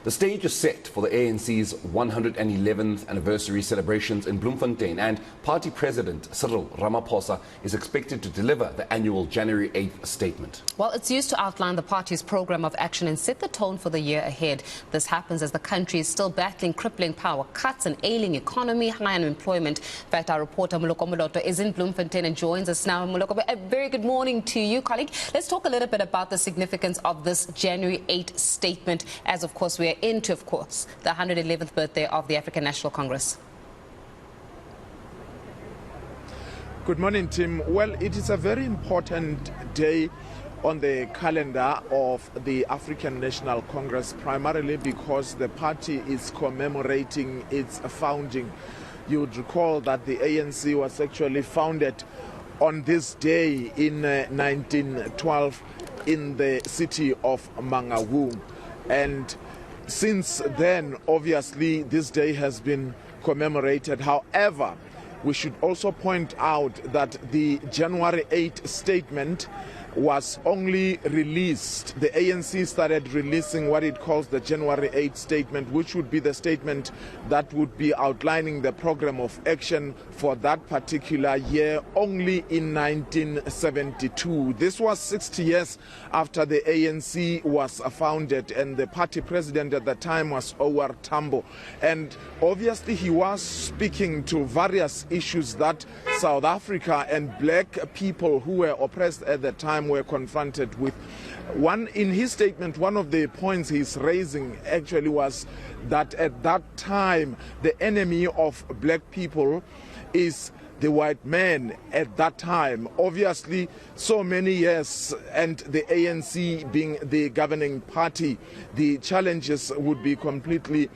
The stage is set for the ANC's 111th anniversary celebrations in Bloemfontein, and party president Cyril Ramaphosa is expected to deliver the annual January 8th statement. Well, it's used to outline the party's program of action and set the tone for the year ahead. This happens as the country is still battling crippling power cuts, an ailing economy, high unemployment. In fact, our reporter Moloto is in Bloemfontein and joins us now. Moloko, a very good morning to you, colleague. Let's talk a little bit about the significance of this January 8th statement, as of course we are into, of course, the 111th birthday of the African National Congress. Good morning, Tim. Well, it is a very important day on the calendar of the African National Congress, primarily because the party is commemorating its founding. You would recall that the ANC was actually founded on this day in 1912 in the city of Mangaung. And since then, obviously, this day has been commemorated. However, we should also point out that the January 8 statement was only released. The ANC started releasing what it calls the January 8 statement, which would be the statement that would be outlining the program of action for that particular year, only in 1972. This was 60 years after the ANC was founded, and the party president at the time was Owar Tambo. And obviously he was speaking to various issues that South Africa and black people who were oppressed at the time were confronted with. In his statement, one of the points he's raising actually was that at that time the enemy of black people is the white man at that time. Obviously, so many years, and the ANC being the governing party, the challenges would be completely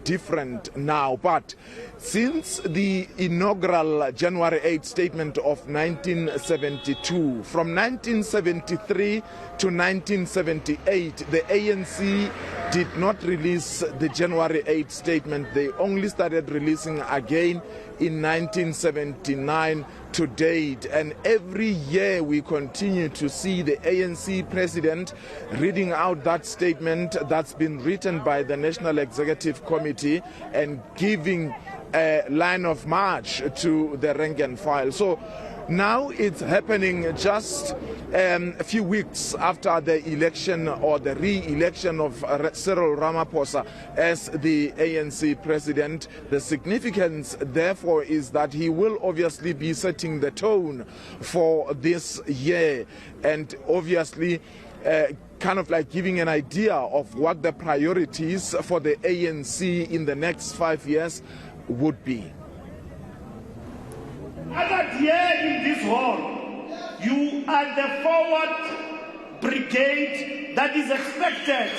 different now. But since the inaugural January 8 statement of 1972, from 1973 to 1978, the ANC did not release the January 8 statement. They only started releasing again in 1979 to date, and every year we continue to see the ANC president reading out that statement that's been written by the National Executive Committee and giving a line of march to the rank and file. So now it's happening just a few weeks after the election or the re-election of Cyril Ramaphosa as the ANC president. The significance, therefore, is that he will obviously be setting the tone for this year, and obviously kind of like giving an idea of what the priorities for the ANC in the next 5 years would be. Gathered here in this hall, you are the forward brigade that is expected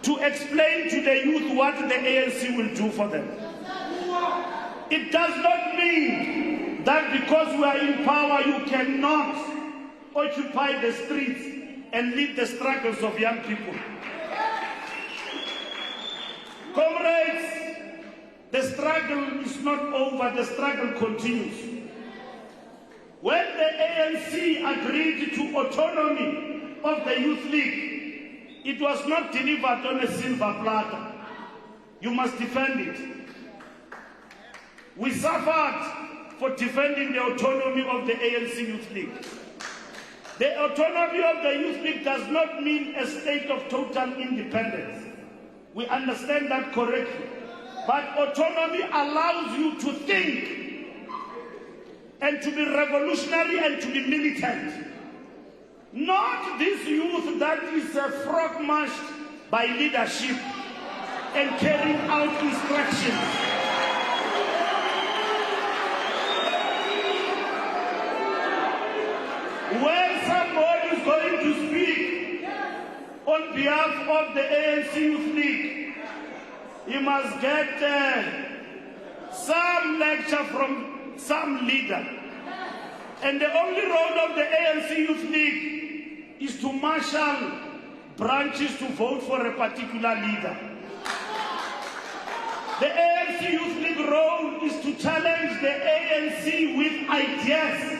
to explain to the youth what the ANC will do for them. It does not mean that because we are in power you cannot occupy the streets and lead the struggles of young people. Comrades, the struggle is not over, the struggle continues. When the ANC agreed to autonomy of the Youth League, it was not delivered on a silver platter. You must defend it. We suffered for defending the autonomy of the ANC Youth League. The autonomy of the Youth League does not mean a state of total independence. We understand that correctly. But autonomy allows you to think and to be revolutionary and to be militant. Not this youth that is frog-marched by leadership and carrying out instructions. When somebody is going to speak on behalf of the ANC Youth League, he must get some lecture from some leader. And the only role of the ANC Youth League is to marshal branches to vote for a particular leader. The ANC Youth League role is to challenge the ANC with ideas.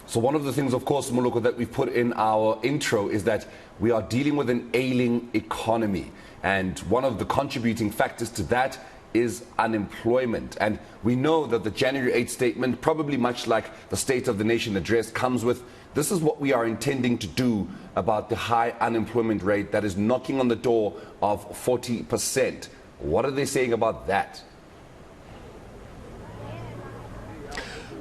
So one of the things, of course, Moloko, that we've put in our intro is that we are dealing with an ailing economy. And one of the contributing factors to that is unemployment. And we know that the January 8th statement, probably much like the State of the Nation address, comes with, this is what we are intending to do about the high unemployment rate that is knocking on the door of 40%. What are they saying about that?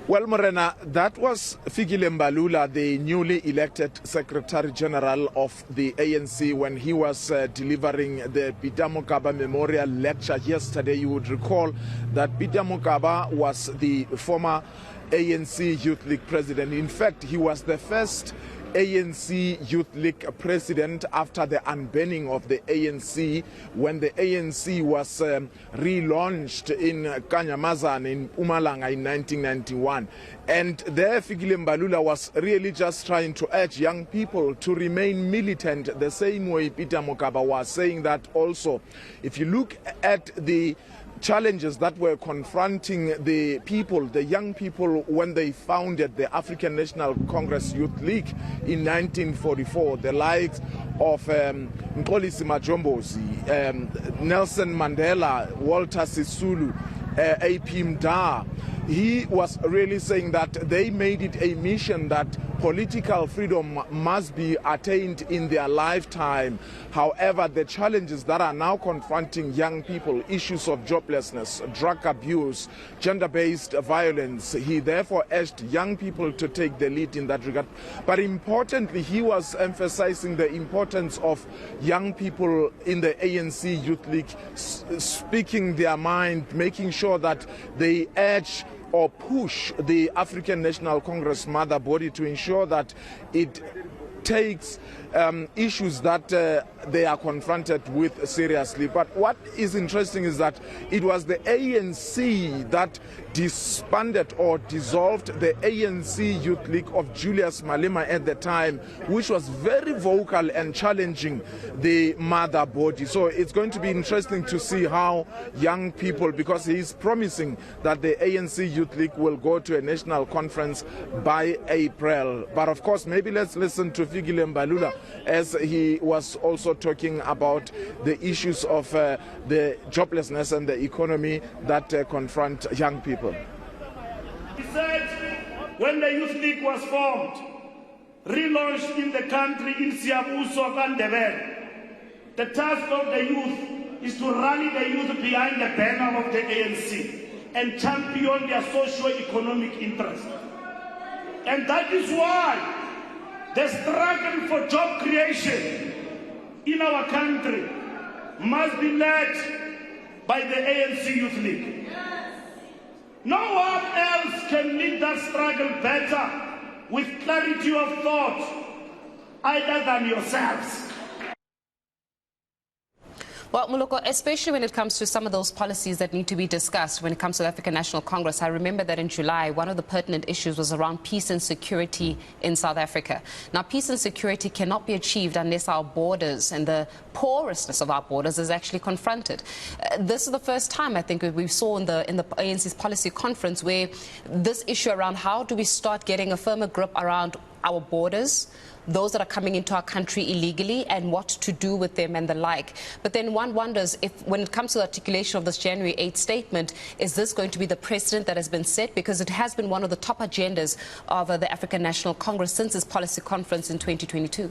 Well, Morena, that was Fikile Mbalula, the newly elected Secretary General of the ANC, when he was delivering the Peter Mokaba Memorial Lecture yesterday. You would recall that Peter Mokaba was the former ANC Youth League president. In fact, he was the first ANC Youth League president after the unbanning of the ANC, when the ANC was relaunched in Kanyamazan in Mpumalanga in 1991. And there Fikile Mbalula was really just trying to urge young people to remain militant, the same way Peter Mokaba was saying that also. If you look at the challenges that were confronting the people, the young people, when they founded the African National Congress Youth League in 1944, the likes of Mxolisi Majombozi, Nelson Mandela, Walter Sisulu, A.P. Mda, he was really saying that they made it a mission that political freedom must be attained in their lifetime. However, the challenges that are now confronting young people, issues of joblessness, drug abuse, gender-based violence, he therefore urged young people to take the lead in that regard. But importantly, he was emphasizing the importance of young people in the ANC Youth League speaking their mind, making sure that they urge or push the African National Congress mother body to ensure that it takes issues that they are confronted with seriously. But what is interesting is that it was the ANC that disbanded or dissolved the ANC Youth League of Julius Malema at the time, which was very vocal and challenging the mother body. So it's going to be interesting to see how young people, because he's promising that the ANC Youth League will go to a national conference by April. But of course, maybe let's listen to Fikile Mbalula as he was also talking about the issues of the joblessness and the economy that confront young people. He said, when the Youth League was formed, relaunched in the country in Siabuso and Ndebele, the task of the youth is to rally the youth behind the banner of the ANC and champion their socio-economic interests. And that is why the struggle for job creation in our country must be led by the ANC Youth League. No one else can lead that struggle better with clarity of thought, either than yourselves. Well, Moloko, especially when it comes to some of those policies that need to be discussed when it comes to the African National Congress, I remember that in July, one of the pertinent issues was around peace and security in South Africa. Now, peace and security cannot be achieved unless our borders and the porousness of our borders is actually confronted. This is the first time, I think, we saw in the ANC's policy conference where this issue around how do we start getting a firmer grip around our borders, those that are coming into our country illegally, and what to do with them and the like. But then one wonders if, when it comes to the articulation of this January 8th statement, is this going to be the precedent that has been set? Because it has been one of the top agendas of the African National Congress since its policy conference in 2022.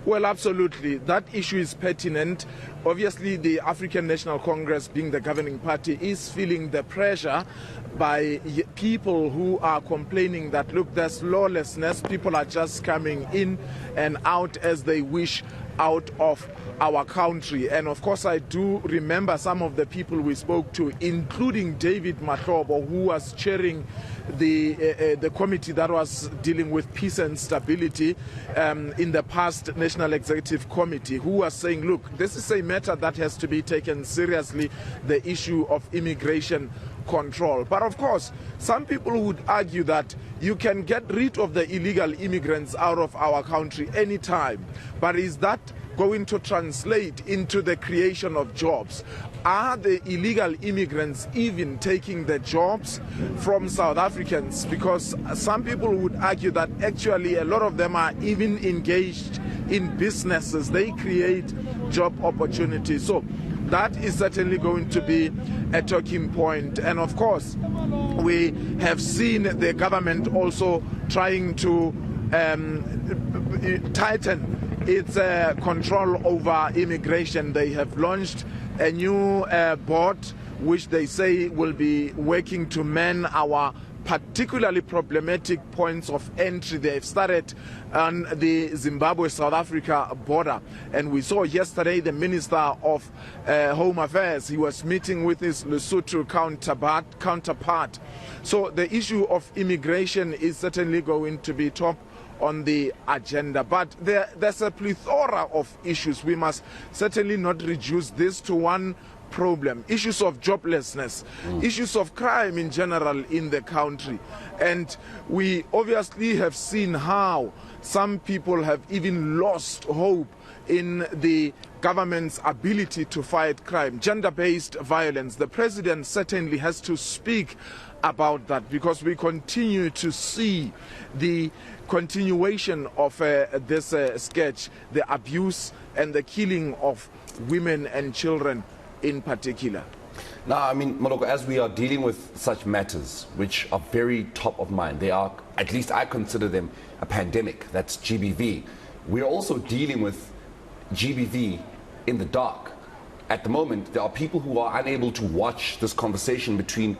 Well, absolutely. That issue is pertinent. Obviously, the African National Congress, being the governing party, is feeling the pressure by people who are complaining that, look, there's lawlessness. People are just coming in and out as they wish out of our country. And of course, I do remember some of the people we spoke to, including David Mahlobo, who was chairing the committee that was dealing with peace and stability in the past National Executive Committee, who was saying, look, this is a matter that has to be taken seriously, the issue of immigration control. But of course, some people would argue that you can get rid of the illegal immigrants out of our country anytime. But is that going to translate into the creation of jobs? Are the illegal immigrants even taking the jobs from South Africans? Because some people would argue that actually a lot of them are even engaged in businesses. They create job opportunities. So that is certainly going to be a talking point. And of course, we have seen the government also trying to tighten its control over immigration. They have launched a new board which they say will be working to man our particularly problematic points of entry. They've started on the Zimbabwe-South Africa border, and we saw yesterday the Minister of Home Affairs. He was meeting with his Lesotho counterpart. So the issue of immigration is certainly going to be top on the agenda, but there's a plethora of issues. We must certainly not reduce this to one problem. Issues of joblessness, issues of crime in general in the country. And we obviously have seen how some people have even lost hope in the government's ability to fight crime, gender-based violence. The president certainly has to speak about that, because we continue to see the continuation of this sketch, the abuse and the killing of women and children in particular. Now, I mean, Moloko, as we are dealing with such matters, which are very top of mind, they are, at least I consider them, a pandemic. That's GBV. We're also dealing with GBV in the dark. At the moment, there are people who are unable to watch this conversation between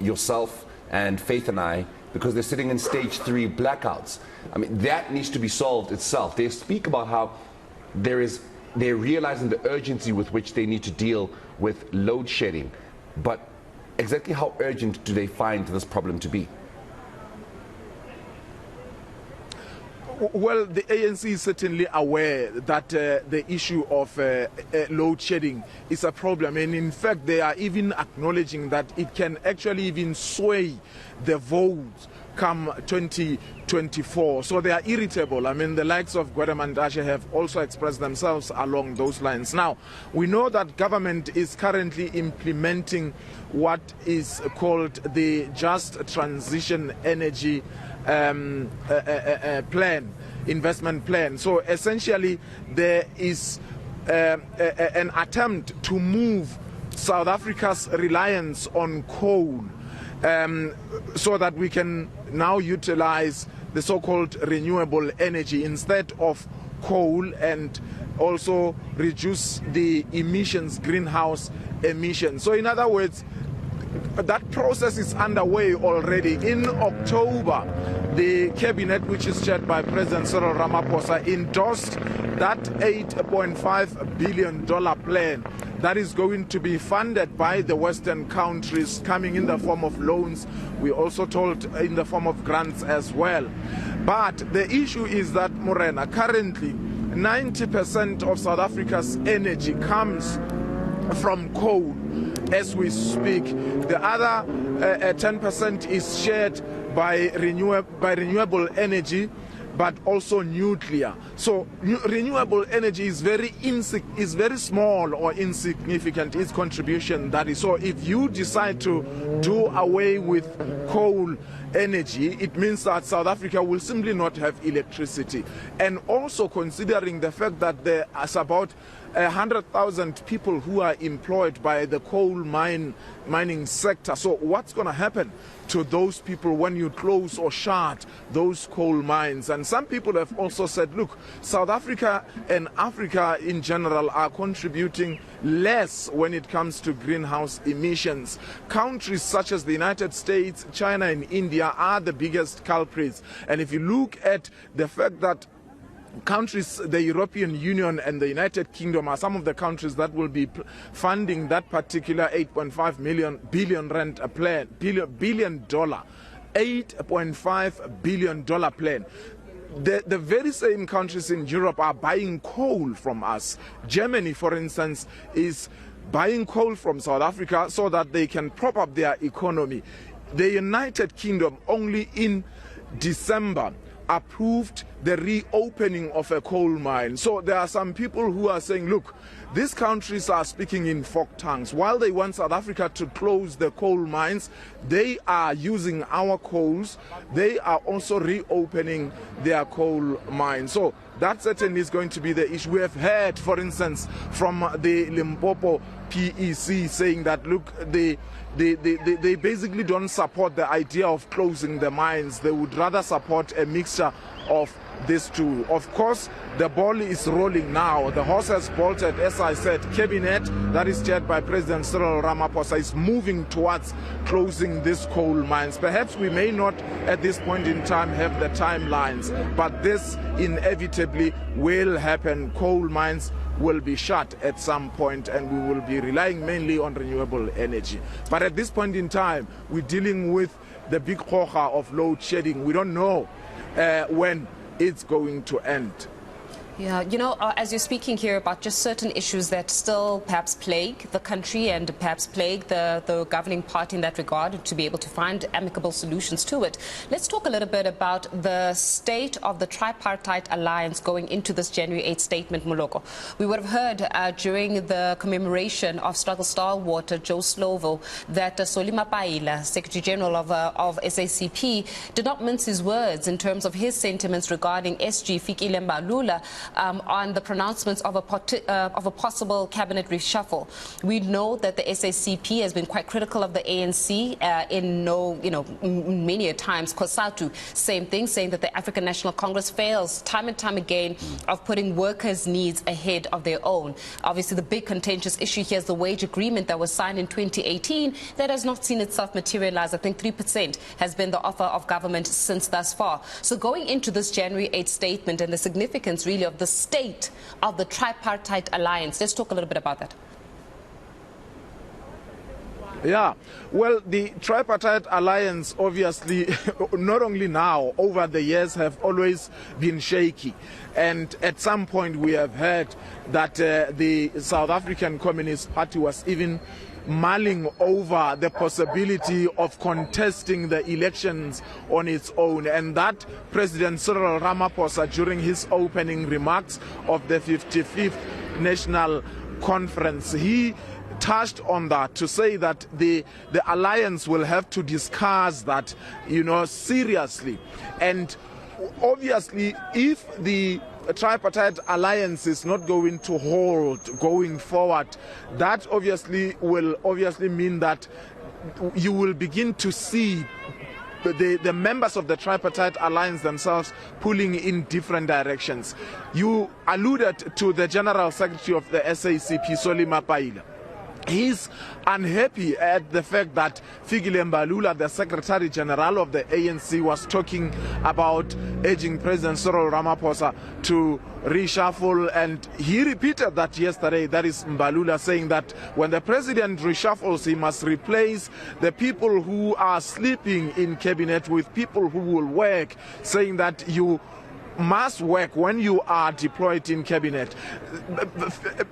yourself and Faith and I, because they're sitting in stage 3 blackouts. I mean, that needs to be solved itself. They speak about how they're realizing the urgency with which they need to deal with load shedding. But exactly how urgent do they find this problem to be? Well, the ANC is certainly aware that the issue of load shedding is a problem, and in fact they are even acknowledging that it can actually even sway the votes come 2024. So they are irritable. I mean, the likes of Gwedemandashe have also expressed themselves along those lines. Now, we know that government is currently implementing what is called the Just Transition Energy plan, investment plan. So essentially there is an attempt to move South Africa's reliance on coal so that we can now utilize the so-called renewable energy instead of coal, and also reduce the emissions, greenhouse emissions. So in other words, that process is underway already. In October, the cabinet, which is chaired by President Cyril Ramaphosa, endorsed that $8.5 billion plan that is going to be funded by the Western countries, coming in the form of loans. We also told in the form of grants as well. But the issue is that, Morena, currently 90% of South Africa's energy comes from coal as we speak. The other 10% is shared by renewable energy, but also nuclear. So renewable energy is very small or insignificant, its contribution that is. So if you decide to do away with coal energy, it means that South Africa will simply not have electricity. And also considering the fact that there is about 100,000 people who are employed by the coal mining sector. So what's going to happen to those people when you close or shut those coal mines? And some people have also said, look, South Africa and Africa in general are contributing less when it comes to greenhouse emissions. Countries such as the United States, China and India are the biggest culprits. And if you look at the fact that countries, the European Union and the United Kingdom are some of the countries that will be funding that particular $8.5 billion plan. The very same countries in Europe are buying coal from us. Germany, for instance, is buying coal from South Africa so that they can prop up their economy. The United Kingdom only in December approved the reopening of a coal mine. So there are some people who are saying, look, these countries are speaking in folk tongues. While they want South Africa to close the coal mines, they are using our coals. They are also reopening their coal mines. So that certainly is going to be the issue. We have heard, for instance, from the Limpopo PEC saying that, look, they basically don't support the idea of closing the mines. They would rather support a mixture of these two. Of course, the ball is rolling now. The horse has bolted. As I said, Cabinet, that is chaired by President Cyril Ramaphosa, is moving towards closing these coal mines. Perhaps we may not at this point in time have the timelines, but this inevitably will happen. Coal mines will be shut at some point, and we will be relying mainly on renewable energy. But at this point in time, we're dealing with the big khoga of load shedding. We don't know when it's going to end. Yeah, you know, as you're speaking here about just certain issues that still perhaps plague the country and perhaps plague the governing party in that regard, to be able to find amicable solutions to it. Let's talk a little bit about the state of the tripartite alliance going into this January 8th statement, Moloko. We would have heard during the commemoration of struggle stalwart Joe Slovo that Solima Paila, Secretary General of SACP, did not mince his words in terms of his sentiments regarding SG Fikile Mbalula on the pronouncements of a possible cabinet reshuffle. We know that the SACP has been quite critical of the ANC many a times. Kosatu, same thing, saying that the African National Congress fails time and time again of putting workers' needs ahead of their own. Obviously, the big contentious issue here is the wage agreement that was signed in 2018 that has not seen itself materialize. I think 3% has been the offer of government since thus far. So going into this January 8th statement and the significance really of the state of the tripartite alliance, let's talk a little bit about that. Yeah, well, the tripartite alliance obviously, not only now, over the years have always been shaky. And at some point we have heard that the South African Communist Party was even mulling over the possibility of contesting the elections on its own, and that President Cyril Ramaphosa, during his opening remarks of the 55th National Conference, he touched on that to say that the alliance will have to discuss that, seriously. And obviously, if the tripartite alliance is not going to hold going forward, that will mean that you will begin to see the members of the tripartite alliance themselves pulling in different directions. You alluded to the General Secretary of the SACP, Solima Paila. He's unhappy at the fact that Fikile Mbalula, the Secretary General of the ANC, was talking about urging President Cyril Ramaphosa to reshuffle, and he repeated that yesterday. That is Mbalula saying that when the president reshuffles, he must replace the people who are sleeping in cabinet with people who will work, saying that you must work when you are deployed in cabinet.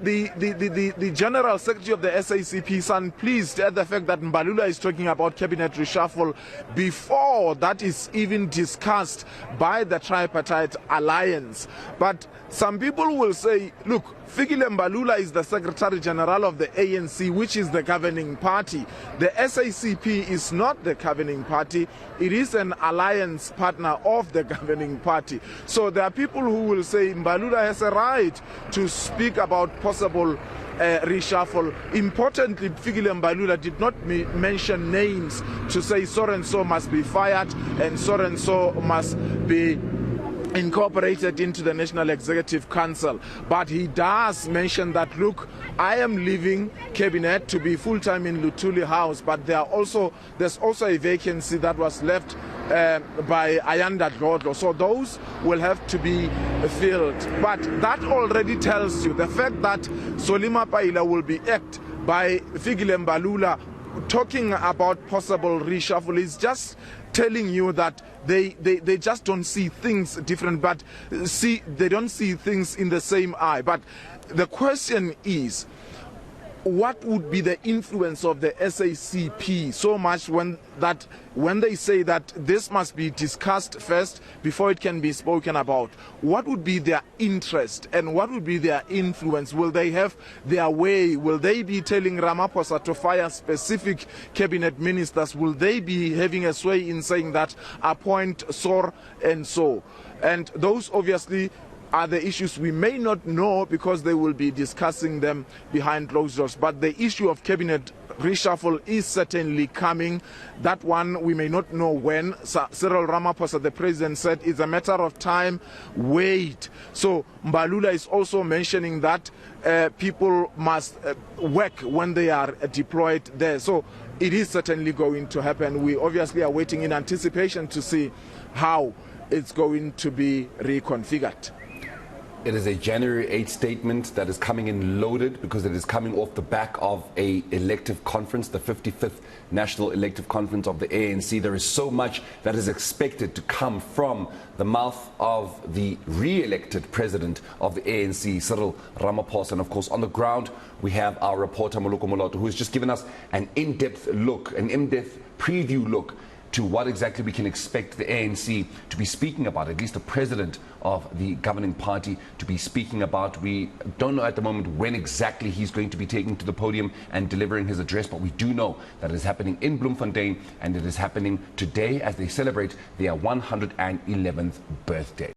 The General Secretary of the SACP is unpleased at the fact that Mbalula is talking about cabinet reshuffle before that is even discussed by the tripartite alliance. But some people will say, look, Fikile Mbalula is the Secretary General of the ANC, which is the governing party. The SACP is not the governing party. It is an alliance partner of the governing party. So there are people who will say Mbalula has a right to speak about possible reshuffle. Importantly, Fikile Mbalula did not mention names to say so and so must be fired and so must be incorporated into the National Executive Council. But he does mention that, look, I am leaving cabinet to be full-time in Luthuli House, but there's also a vacancy that was left by Ayanda Dlodlo. So those will have to be filled. But that already tells you the fact that Solima Paila will be acked by Fikile Mbalula talking about possible reshuffle is just telling you that they just don't see things different, but they don't see things in the same eye. But the question is, what would be the influence of the SACP so much when they say that this must be discussed first before it can be spoken about? What would be their interest and what would be their influence? Will they have their way? Will they be telling Ramaphosa to fire specific cabinet ministers? Will they be having a sway in saying that appoint so and so? And those obviously are the issues we may not know because they will be discussing them behind closed doors. But the issue of cabinet reshuffle is certainly coming. That one we may not know when. Cyril Ramaphosa, the president, said it's a matter of time. Wait. So Mbalula is also mentioning that people must work when they are deployed there. So it is certainly going to happen. We obviously are waiting in anticipation to see how it's going to be reconfigured. It is a January 8th statement that is coming in loaded because it is coming off the back of a elective conference, the 55th National Elective Conference of the ANC. There is so much that is expected to come from the mouth of the re-elected president of the ANC, Cyril Ramaphosa. And of course, on the ground, we have our reporter, Moloto, who has just given us an in-depth look, an in-depth preview look to what exactly we can expect the ANC to be speaking about, at least the president of the governing party to be speaking about. We don't know at the moment when exactly he's going to be taking to the podium and delivering his address, but we do know that it is happening in Bloemfontein and it is happening today as they celebrate their 111th birthday.